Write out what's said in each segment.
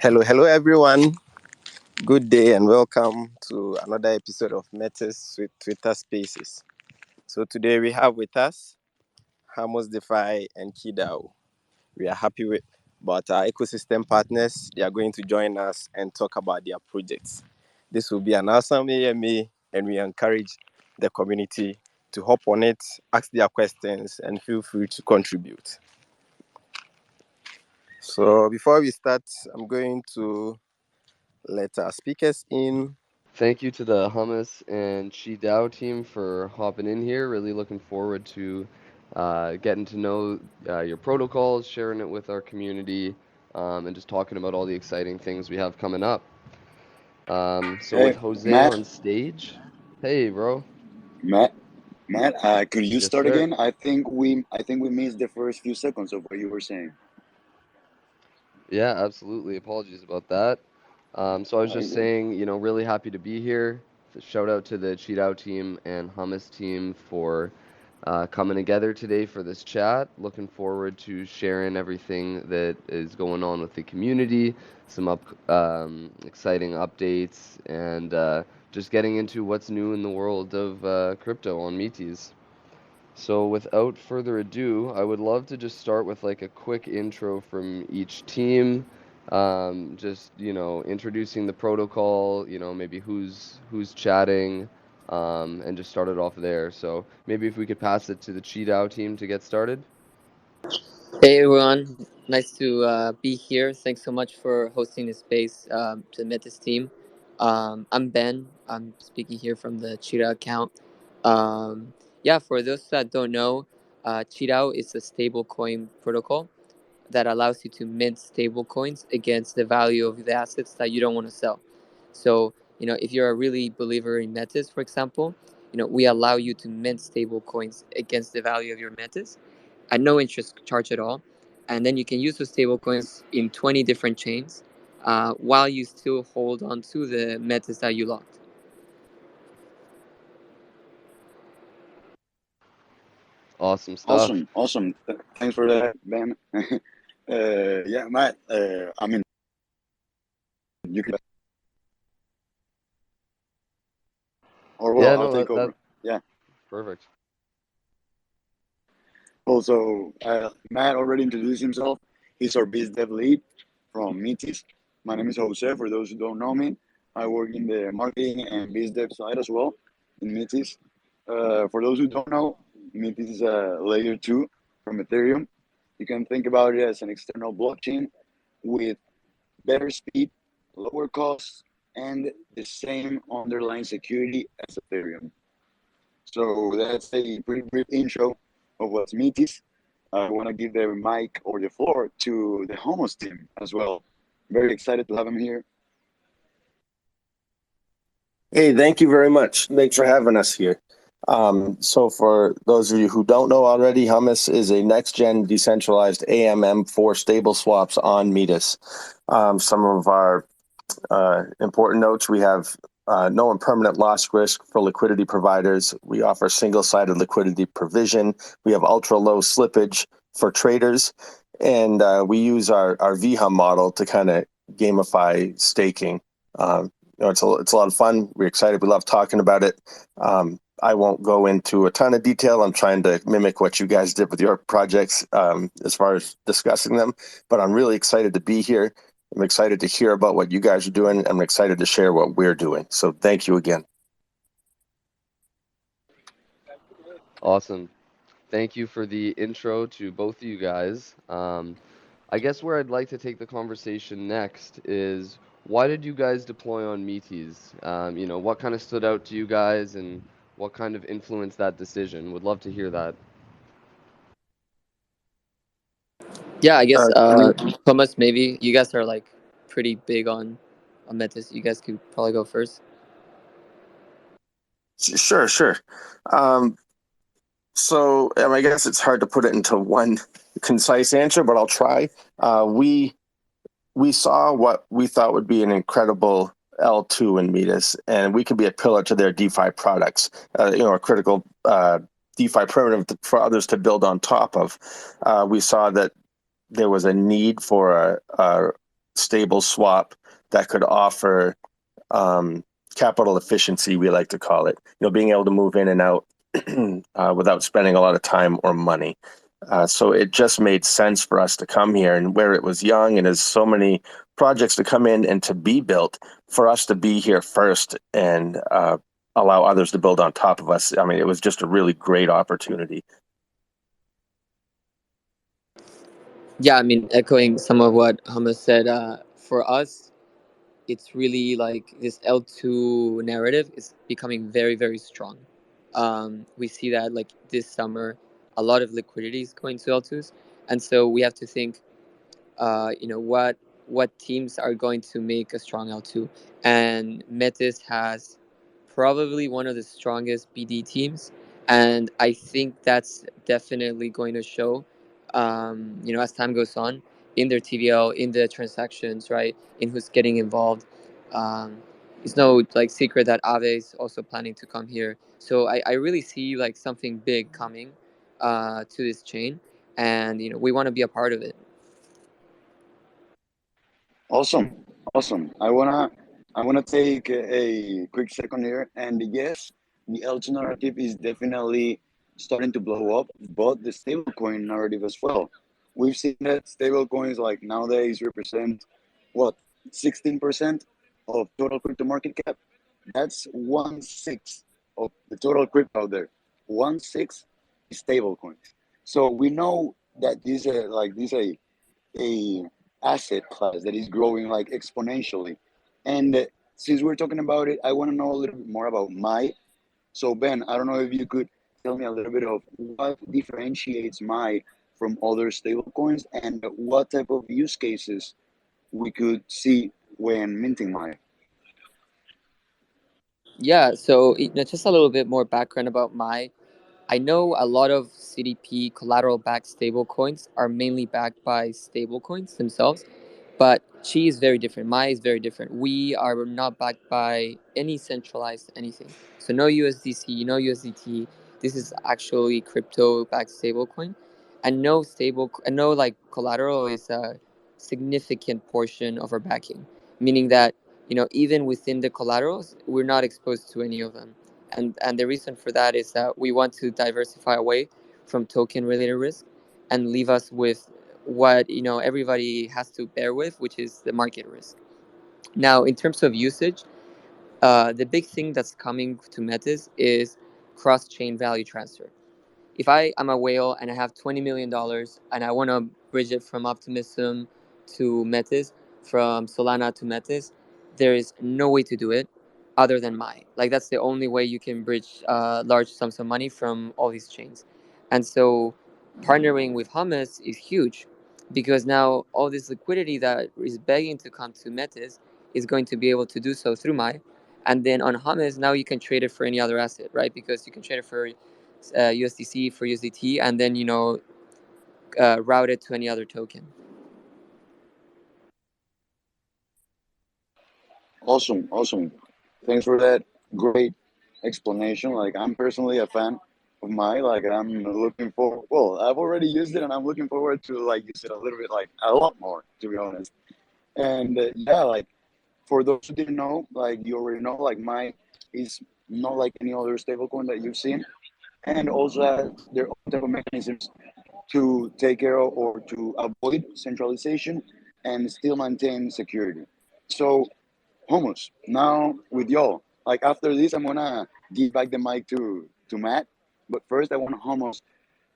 Hello, everyone. Good day and welcome to another episode of Metis with Twitter Spaces. So today we have with us Hamos DeFi and Kidao. We are happy with about our ecosystem partners. They are going to join us and talk about their projects. This will be an awesome AMA, and we encourage the community to hop on it, ask their questions, and feel free to contribute. So before we start, I'm going to let our speakers in. Thank you to the Hummus and Chi Dao team for hopping in here. Really looking forward to getting to know your protocols, sharing it with our community, and just talking about all the exciting things we have coming up. So with Hey, Jose Matt, on stage, hey bro, Matt, Matt, could you yes start sir. again? I think we missed the first few seconds of what you were saying. Yeah, absolutely. Apologies about that. So I was You're just good. saying, really happy to be here. Shout out to the Cheat Out team and Hummus team for coming together today for this chat. Looking forward to sharing everything that is going on with the community, some exciting updates, and just getting into what's new in the world of crypto on Metis. So without further ado, I would love to just start with like a quick intro from each team. Just, introducing the protocol, maybe who's chatting, and just start it off there. So maybe if we could pass it to the Cheat Out team to get started. Hey everyone, nice to be here. Thanks so much for hosting the space to meet this team. I'm Ben. I'm speaking here from the Cheetah account. Yeah, for those that don't know, Cheetah is a stablecoin protocol that allows you to mint stable coins against the value of the assets that you don't want to sell. So, if you're a really believer in Metis, for example, we allow you to mint stable coins against the value of your Metis at no interest charge at all. And then you can use those stable coins in 20 different chains while you still hold on to the Metis that you locked. Awesome stuff. Awesome. Thanks for that, Ben. Yeah, Matt. I mean, you can, or well, Yeah, I'll no, take that over. Yeah. perfect. Also, Matt already introduced himself. He's our biz dev lead from Metis. My name is Jose. For those who don't know me, I work in the marketing and biz dev side as well in Metis. For those who don't know, Metis is a layer two from Ethereum. You can think about it as an external blockchain with better speed, lower costs, and the same underlying security as Ethereum. So that's a pretty brief intro of what Metis. I want to give the mic or the floor to the Homos team as well. Very excited to have him here. Hey, thank you very much. Thanks for having us here. So for those of you who don't know already, Hummus is a next-gen decentralized AMM for stable swaps on Metis. Some of our important notes, we have no impermanent loss risk for liquidity providers. We offer single-sided liquidity provision. We have ultra-low slippage for traders. And we use our VHUM model to kind of gamify staking. It's a lot of fun. We're excited. We love talking about it. I won't go into a ton of detail. I'm trying to mimic what you guys did with your projects as far as discussing them. But I'm really excited to be here. I'm excited to hear about what you guys are doing. I'm excited to share what we're doing. So thank you again. Awesome. Thank you for the intro to both of you guys. I guess where I'd like to take the conversation next is why did you guys deploy on Metis? What kind of stood out to you guys and what kind of influenced that decision? Would love to hear that. Yeah, I guess I mean, Thomas, maybe you guys are like pretty big on Metis. You guys could probably go first. sure. Um, I guess it's hard to put it into one concise answer, but I'll try. We saw what we thought would be an incredible L2 in Metis, and we could be a pillar to their DeFi products, a critical DeFi primitive for others to build on top of. We saw that there was a need for stable swap that could offer capital efficiency, we like to call it. Being able to move in and out without spending a lot of time or money. So it just made sense for us to come here, and where it was young and there's so many projects to come in and to be built, for us to be here first and allow others to build on top of us. I mean, it was just a really great opportunity. Yeah, I mean, echoing some of what Hamas said, for us, it's really like this L2 narrative is becoming very, very strong. We see that like this summer, a lot of liquidity is going to L2s. And so we have to think, what teams are going to make a strong L2. And Metis has probably one of the strongest BD teams. And I think that's definitely going to show, as time goes on in their TVL, in the transactions, right, in who's getting involved. Um, it's no like secret that Ave is also planning to come here. So I really see like something big coming to this chain. And, we want to be a part of it. Awesome, awesome. I wanna take a quick second here, and yes, the L2 narrative is definitely starting to blow up, but the stablecoin narrative as well. We've seen that stablecoins like nowadays represent what 16% of total crypto market cap. That's 1/6 of the total crypto out there. 1/6 is stablecoins. So we know that this a asset class that is growing like exponentially. And since we're talking about it, I want to know a little bit more about my. So Ben, I don't know if you could tell me a little bit of what differentiates my from other stablecoins and what type of use cases we could see when minting my. Yeah, so just a little bit more background about my. I know a lot of CDP collateral backed stablecoins are mainly backed by stablecoins themselves, but Chi is very different. Mai is very different. We are not backed by any centralized anything. So no USDC, no USDT. This is actually crypto backed stablecoin, and no like collateral is a significant portion of our backing, meaning that even within the collaterals, we're not exposed to any of them. And the reason for that is that we want to diversify away from token related risk and leave us with what everybody has to bear with, which is the market risk. Now, in terms of usage, the big thing that's coming to Metis is cross chain value transfer. If I am a whale and I have $20 million and I want to bridge it from Optimism to Metis, from Solana to Metis, there is no way to do it other than Mai. Like that's the only way you can bridge large sums of money from all these chains. And so partnering with Hummus is huge because now all this liquidity that is begging to come to Metis is going to be able to do so through Mai. And then on Hummus, now you can trade it for any other asset, right? Because you can trade it for USDC for USDT, and then route it to any other token. Awesome, awesome. Thanks for that great explanation. Like I'm personally a fan of my. Like I'm looking for. Well, I've already used it, and I'm looking forward to like use it a little bit, like a lot more, to be honest. And yeah, like for those who didn't know, like you already know, like my is not like any other stablecoin that you've seen, and also has their own type of mechanisms to take care of or to avoid centralization and still maintain security. So Homos, now with y'all. Like after this, I'm gonna give back the mic to Matt. But first, I want Homos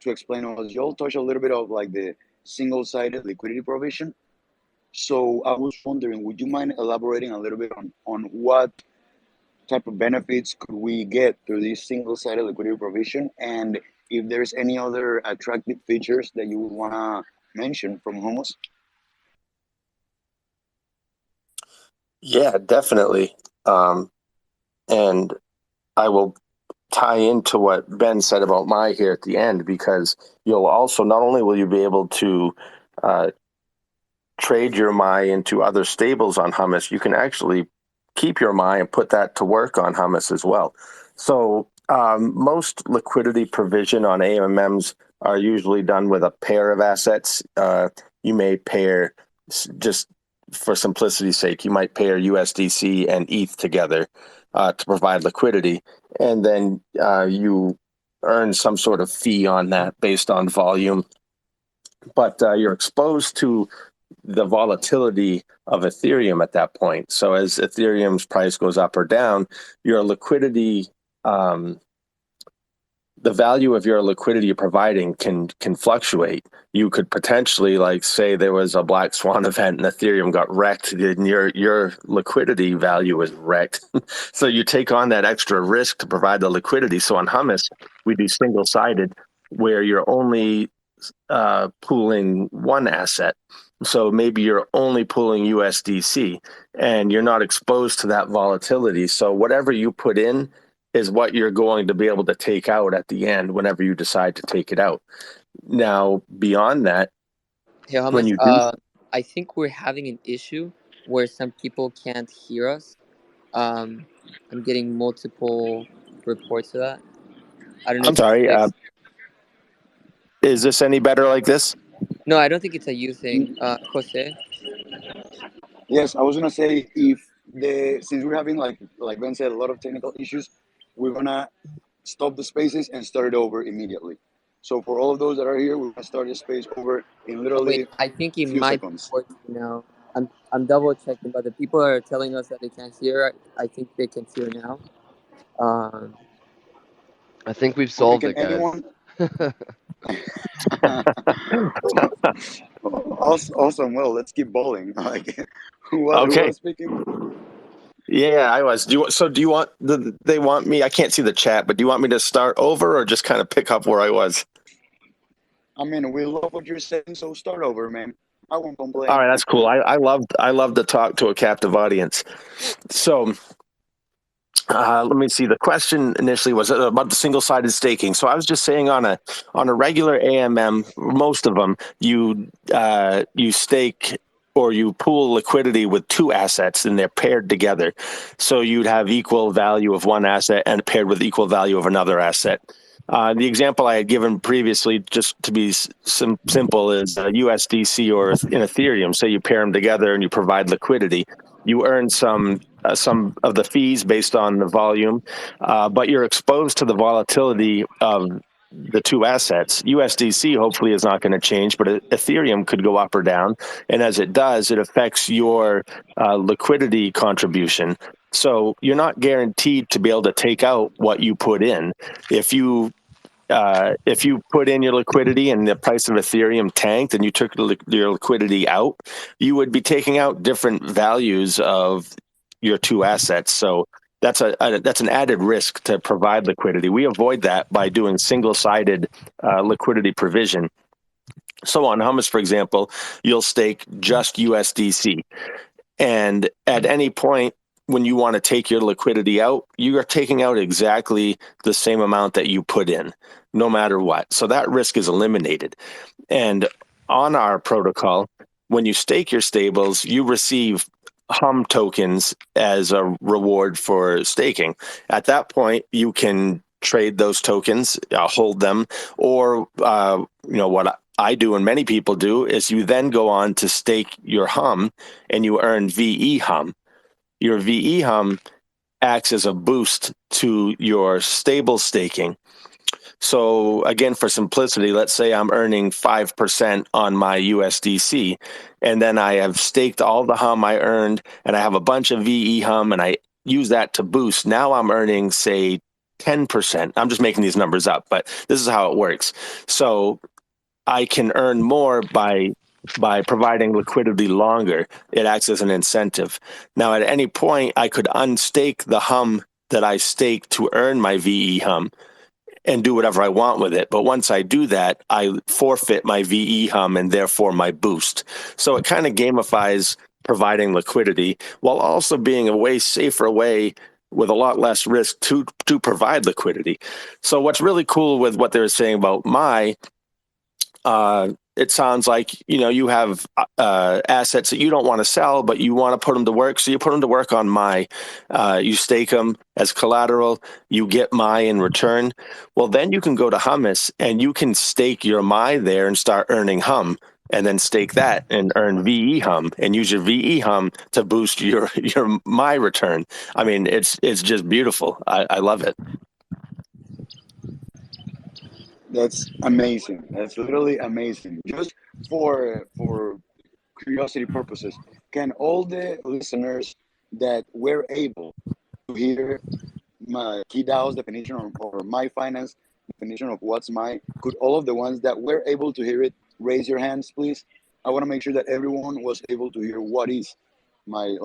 to explain to us. Y'all touch a little bit of like the single-sided liquidity provision. So I was wondering, would you mind elaborating a little bit on what type of benefits could we get through this single-sided liquidity provision, and if there's any other attractive features that you would wanna mention from Homos? Yeah, definitely. And I will tie into what Ben said about my here at the end, because you'll also, not only will you be able to trade your MI into other stables on Hummus, you can actually keep your MI and put that to work on Hummus as well. So most liquidity provision on AMMs are usually done with a pair of assets. You may pair just for simplicity's sake, you might pair USDC and ETH together to provide liquidity, and then you earn some sort of fee on that based on volume. But you're exposed to the volatility of Ethereum at that point. So as Ethereum's price goes up or down, your liquidity, the value of your liquidity you're providing can fluctuate. You could potentially, like, say there was a black swan event and Ethereum got wrecked, and your liquidity value is wrecked. So you take on that extra risk to provide the liquidity. So on Hummus, we do single-sided, where you're only pooling one asset. So maybe you're only pooling USDC and you're not exposed to that volatility. So whatever you put in is what you're going to be able to take out at the end whenever you decide to take it out. Now, beyond that, Hey, when Hamas, you do, I think we're having an issue where some people can't hear us. I'm getting multiple reports of that. I don't know I'm if it's sorry, fixed. is this any better like this? No, I don't think it's a you thing. Jose? Yes, I was gonna say, if since we're having, like Ben said, a lot of technical issues, we're gonna stop the spaces and start it over immediately. So for all of those that are here, we're gonna start the space over in Oh, wait, literally I think it few might be seconds. working now. I'm double checking, but the people that are telling us that they can't hear, I think they can hear now. Um, I think we've Okay, solved can it, guys. anyone? Awesome. Well, let's keep bowling. Like, who Okay. was speaking? Yeah, I was. Do you want they want me? I can't see the chat, but do you want me to start over or just kind of pick up where I was? I mean, we love what you're saying, so start over, man. I won't All complain. right, that's cool. I love to talk to a captive audience. So let me see. The question initially was about the single-sided staking. So I was just saying on a regular AMM, most of them you stake or you pool liquidity with two assets and they're paired together. So you'd have equal value of one asset and paired with equal value of another asset. The example I had given previously, just to be simple, is USDC or in Ethereum. Say you pair them together and you provide liquidity. You earn some of the fees based on the volume, but you're exposed to the volatility of the two assets. USDC hopefully is not going to change, but Ethereum could go up or down. And as it does, it affects your liquidity contribution. So you're not guaranteed to be able to take out what you put in. If you put in your liquidity and the price of Ethereum tanked and you took your liquidity out, you would be taking out different values of your two assets. So that's an added risk to provide liquidity. We avoid that by doing single-sided liquidity provision. So on Hummus, for example, you'll stake just USDC. And at any point when you want to take your liquidity out, you are taking out exactly the same amount that you put in, no matter what. So that risk is eliminated. And on our protocol, when you stake your stables, you receive Hum tokens as a reward for staking. At that point, you can trade those tokens, hold them, or what I do and many people do is you then go on to stake your Hum and you earn VE Hum. Your VE Hum acts as a boost to your stable staking. So again, for simplicity, let's say I'm earning 5% on my USDC, and then I have staked all the Hum I earned, and I have a bunch of VE Hum, and I use that to boost. Now I'm earning, say, 10%. I'm just making these numbers up, but this is how it works. So I can earn more by providing liquidity longer. It acts as an incentive. Now, at any point, I could unstake the Hum that I staked to earn my VE Hum and do whatever I want with it. But once I do that, I forfeit my VE Hum and therefore my boost. So it kind of gamifies providing liquidity while also being a way safer way with a lot less risk to provide liquidity. So what's really cool with what they're saying about it sounds like you have assets that you don't want to sell, but you want to put them to work. So you put them to work on you stake them as collateral. You get in return. Well, then you can go to Hummus and you can stake your there and start earning Hum. and then stake that and earn VE hum and use your VE hum to boost your my return. I mean, it's just beautiful. I love it. That's amazing. That's literally amazing. Just for curiosity purposes, can all the listeners that were able to hear my KeyDAO's definition or my finance definition of what's my, could all of the ones that were able to hear it raise your hands, please? I want to make sure that everyone was able to hear what is my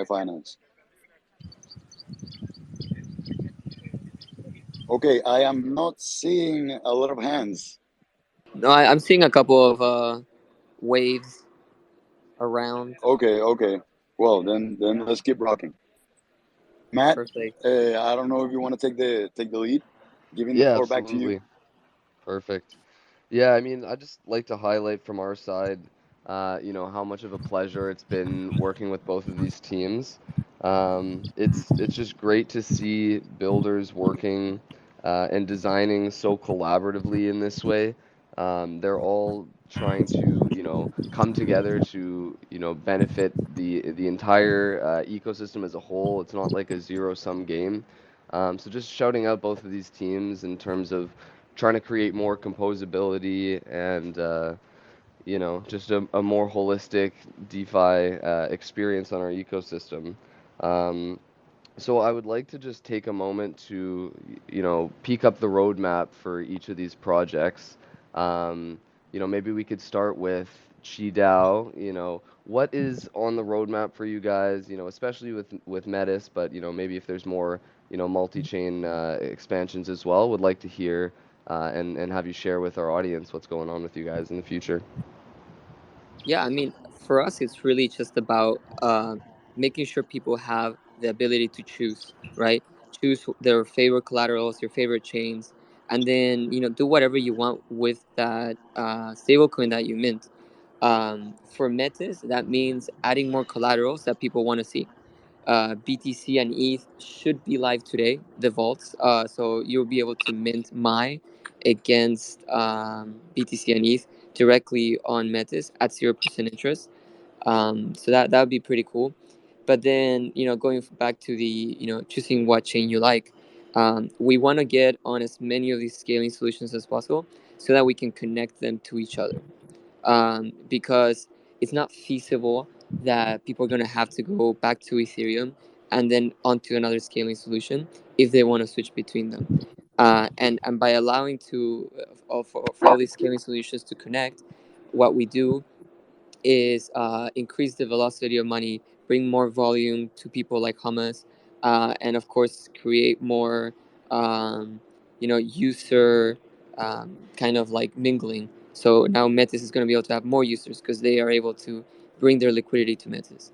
finance. Okay, I am not seeing a lot of hands. No, I'm seeing a couple of waves around. Okay. Well, then let's keep rocking. Matt, Perfect. I don't know if you want to take the lead, giving the Yeah, floor back to you. absolutely. Perfect. Yeah, I mean, I just like to highlight from our side, how much of a pleasure it's been working with both of these teams. It's just great to see builders working and designing so collaboratively in this way. They're all trying to, come together to, benefit the entire ecosystem as a whole. It's not like a zero-sum game. So just shouting out both of these teams in terms of trying to create more composability and just a more holistic DeFi experience on our ecosystem. Um, so I would like to just take a moment to peek up the roadmap for each of these projects. Maybe we could start with QiDao. What is on the roadmap for you guys? Especially with Metis, but maybe if there's more multi-chain expansions as well. Would like to hear and have you share with our audience what's going on with you guys in the future. Yeah, I mean, for us, it's really just about making sure people have the ability to choose, right? Choose their favorite collaterals, your favorite chains, and then do whatever you want with that stablecoin that you mint. For Metis, that means adding more collaterals that people want to see. BTC and ETH should be live today, the vaults. So you'll be able to mint MAI against BTC and ETH directly on Metis at 0% interest. So that would be pretty cool. But then, going back to the, choosing what chain you like, we want to get on as many of these scaling solutions as possible so that we can connect them to each other, because it's not feasible that people are going to have to go back to Ethereum and then onto another scaling solution if they want to switch between them. And by allowing for all these scaling solutions to connect, what we do is increase the velocity of money, bring more volume to people like Hummus, and of course create more, user kind of like mingling. So now Metis is going to be able to have more users because they are able to bring their liquidity to Metis.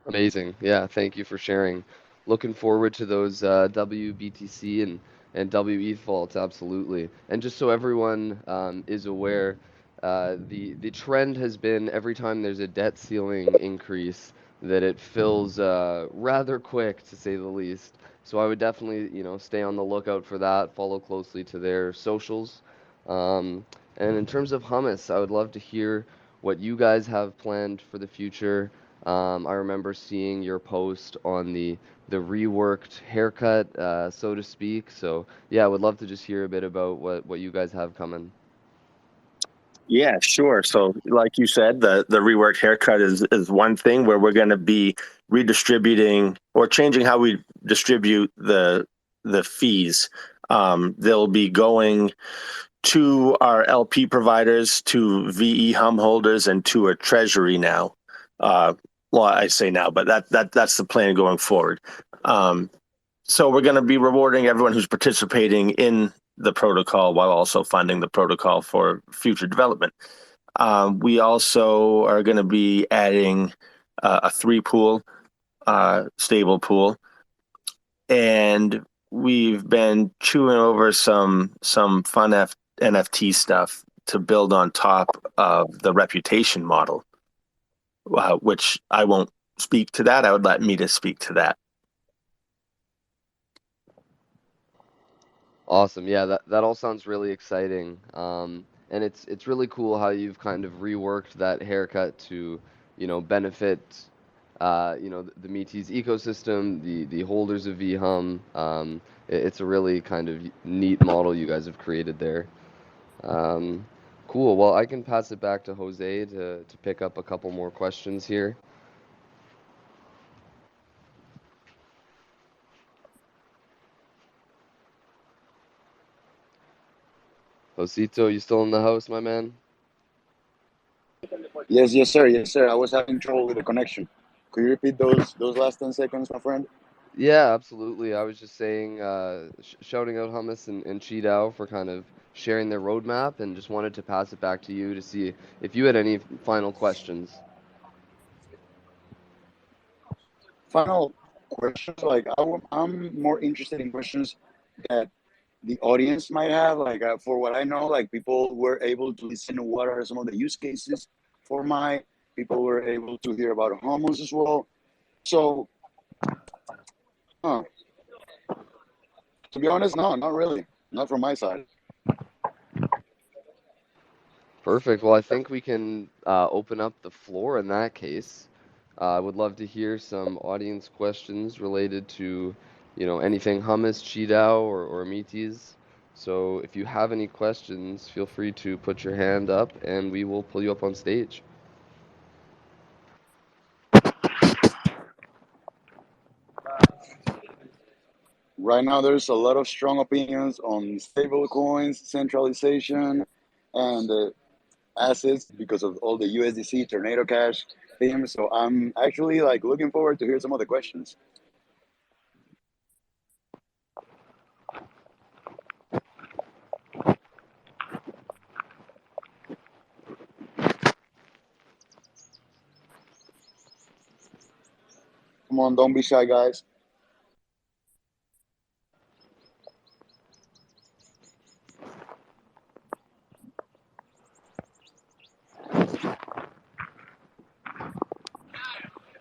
Amazing. Yeah, thank you for sharing. Looking forward to those WBTC and WETH vaults, absolutely. And just so everyone is aware, the trend has been every time there's a debt ceiling increase that it fills rather quick, to say the least. So I would definitely, stay on the lookout for that, follow closely to their socials. And in terms of Hummus, I would love to hear what you guys have planned for the future. I remember seeing your post on the reworked haircut, so to speak. So yeah, I would love to just hear a bit about what you guys have coming. Yeah, sure. So, like you said, the reworked haircut is one thing where we're going to be redistributing or changing how we distribute the fees. They'll be going to our LP providers, to VE hum holders, and to a treasury now. Well, I say now, but that's the plan going forward. So we're going to be rewarding everyone who's participating in the protocol while also funding the protocol for future development. We also are going to be adding a 3-pool stable pool, and we've been chewing over some fun NFT stuff to build on top of the reputation model, which I won't speak to that. I would let Mita speak to that. Awesome. Yeah, that all sounds really exciting. And it's really cool how you've kind of reworked that haircut to, benefit, the Metis ecosystem, the holders of VHUM. It's a really kind of neat model you guys have created there. Um, cool. Well, I can pass it back to Jose to pick up a couple more questions here. Josito, you still in the house, my man? Yes, sir. Yes, sir. I was having trouble with the connection. Could you repeat those last 10 seconds, my friend? Yeah, absolutely. I was just saying, shouting out Hummus and Cheetao for kind of sharing their roadmap, and just wanted to pass it back to you to see if you had any final questions. Final questions. Like I'm more interested in questions that the audience might have. Like for what I know, like people were able to listen to what are some of the use cases for my. People were able to hear about Hummus as well. So, to be honest, no, not really. Not from my side. Perfect. Well, I think we can open up the floor in that case. I would love to hear some audience questions related to, anything Hummus, Cheetao, or Metis. So if you have any questions, feel free to put your hand up, and we will pull you up on stage. Right now, there's a lot of strong opinions on stable coins, centralization, and assets because of all the USDC Tornado Cash theme. So I'm actually like looking forward to hear some of the questions. Come on, don't be shy, guys.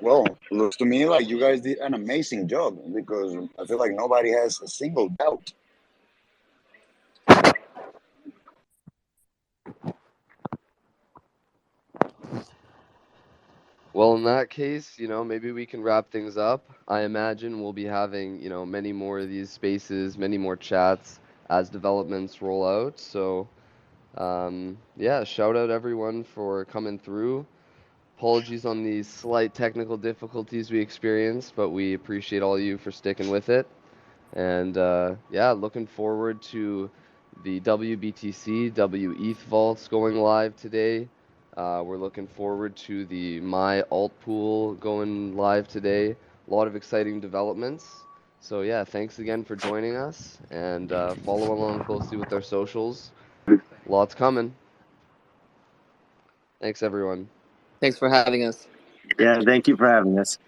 Well, looks to me like you guys did an amazing job because I feel like nobody has a single doubt. Well, in that case, maybe we can wrap things up. I imagine we'll be having, many more of these spaces, many more chats as developments roll out. So, yeah, shout out everyone for coming through. Apologies on the slight technical difficulties we experienced, but we appreciate all you for sticking with it. And yeah, looking forward to the WBTC, WETH vaults going live today. We're looking forward to the My Alt Pool going live today. A lot of exciting developments. So yeah, thanks again for joining us, and follow along closely with our socials. Lots coming. Thanks, everyone. Thanks for having us. Yeah, thank you for having us.